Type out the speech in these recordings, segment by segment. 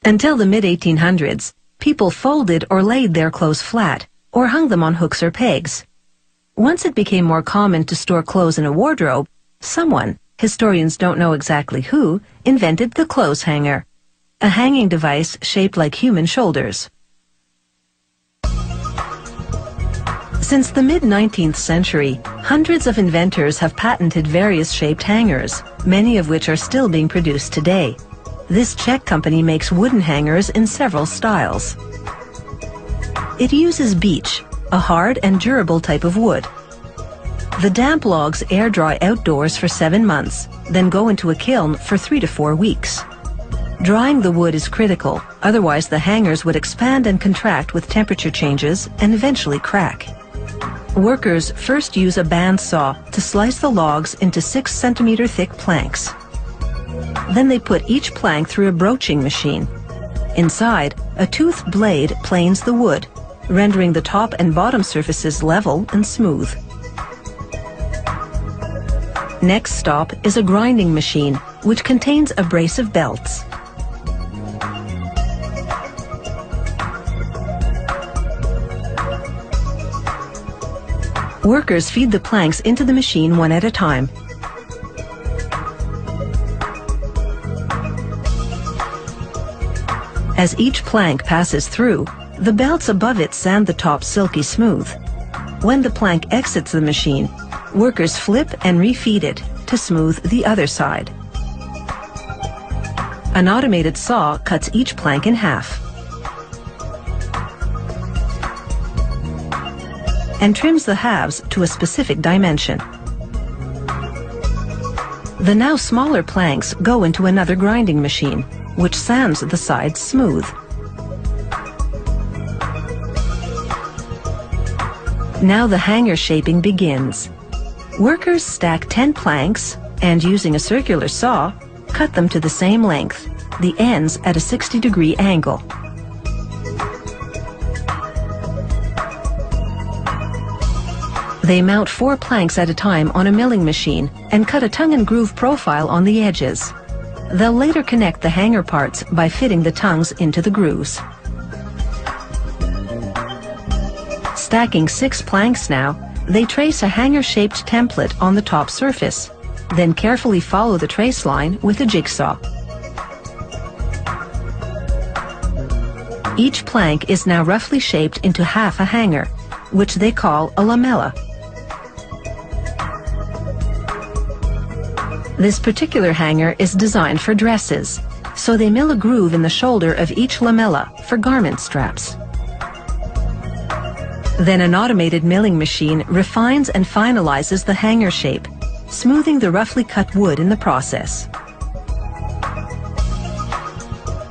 Until the mid-1800s, people folded or laid their clothes flat, or hung them on hooks or pegs. Once it became more common to store clothes in a wardrobe, someone, historians don't know exactly who, invented the clothes hanger, a hanging device shaped like human shoulders. Since the mid-19th century, hundreds of inventors have patented various shaped hangers, many of which are still being produced today. This Czech company makes wooden hangers in several styles. It uses beech, a hard and durable type of wood. The damp logs air dry outdoors for 7 months, then go into a kiln for 3 to 4 weeks. Drying the wood is critical, otherwise the hangers would expand and contract with temperature changes and eventually crack. Workers first use a bandsaw to slice the logs into 6 centimeter thick planks. Then they put each plank through a broaching machine. Inside, a toothed blade planes the wood, rendering the top and bottom surfaces level and smooth. Next stop is a grinding machine, which contains abrasive belts. Workers feed the planks into the machine one at a time. As each plank passes through, the belts above it sand the top silky smooth. When the plank exits the machine, workers flip and refeed it to smooth the other side. An automated saw cuts each plank in half and trims the halves to a specific dimension. The now smaller planks go into another grinding machine, which sands the sides smooth. Now the hanger shaping begins. Workers stack 10 planks and, using a circular saw, cut them to the same length, the ends at a 60-degree angle. They mount 4 planks at a time on a milling machine and cut a tongue and groove profile on the edges. They'll later connect the hanger parts by fitting the tongues into the grooves. Stacking 6 planks now, they trace a hanger-shaped template on the top surface, then carefully follow the trace line with a jigsaw. Each plank is now roughly shaped into half a hanger, which they call a lamella. This particular hanger is designed for dresses, so they mill a groove in the shoulder of each lamella for garment straps. Then an automated milling machine refines and finalizes the hanger shape, smoothing the roughly cut wood in the process.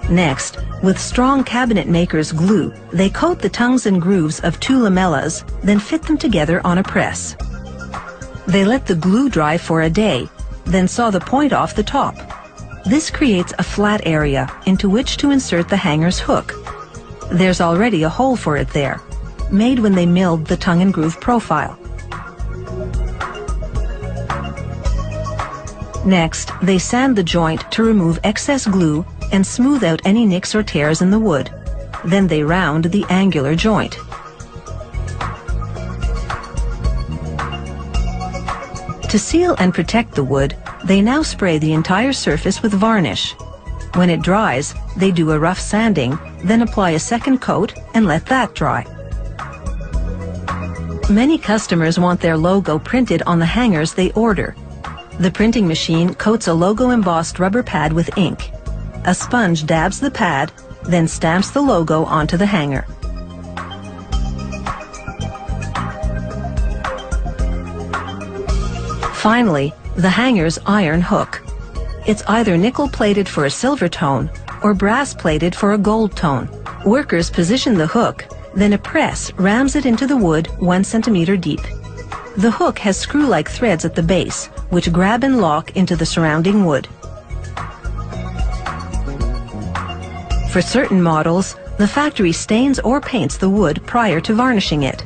Next, with strong cabinet maker's glue, they coat the tongues and grooves of 2 lamellas, then fit them together on a press. They let the glue dry for a day, then saw the point off the top. This creates a flat area into which to insert the hanger's hook. There's already a hole for it there, made when they milled the tongue and groove profile. Next, they sand the joint to remove excess glue and smooth out any nicks or tears in the wood. Then they round the angular joint. To seal and protect the wood, they now spray the entire surface with varnish. When it dries, they do a rough sanding, then apply a second coat and let that dry. Many customers want their logo printed on the hangers they order. The printing machine coats a logo-embossed rubber pad with ink. A sponge dabs the pad, then stamps the logo onto the hanger. Finally, the hanger's iron hook. It's either nickel-plated for a silver tone or brass-plated for a gold tone. Workers position the hook, then a press rams it into the wood 1 centimeter deep. The hook has screw-like threads at the base, which grab and lock into the surrounding wood. For certain models, the factory stains or paints the wood prior to varnishing it.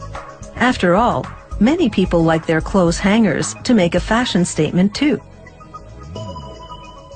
After all, many people like their clothes hangers to make a fashion statement too.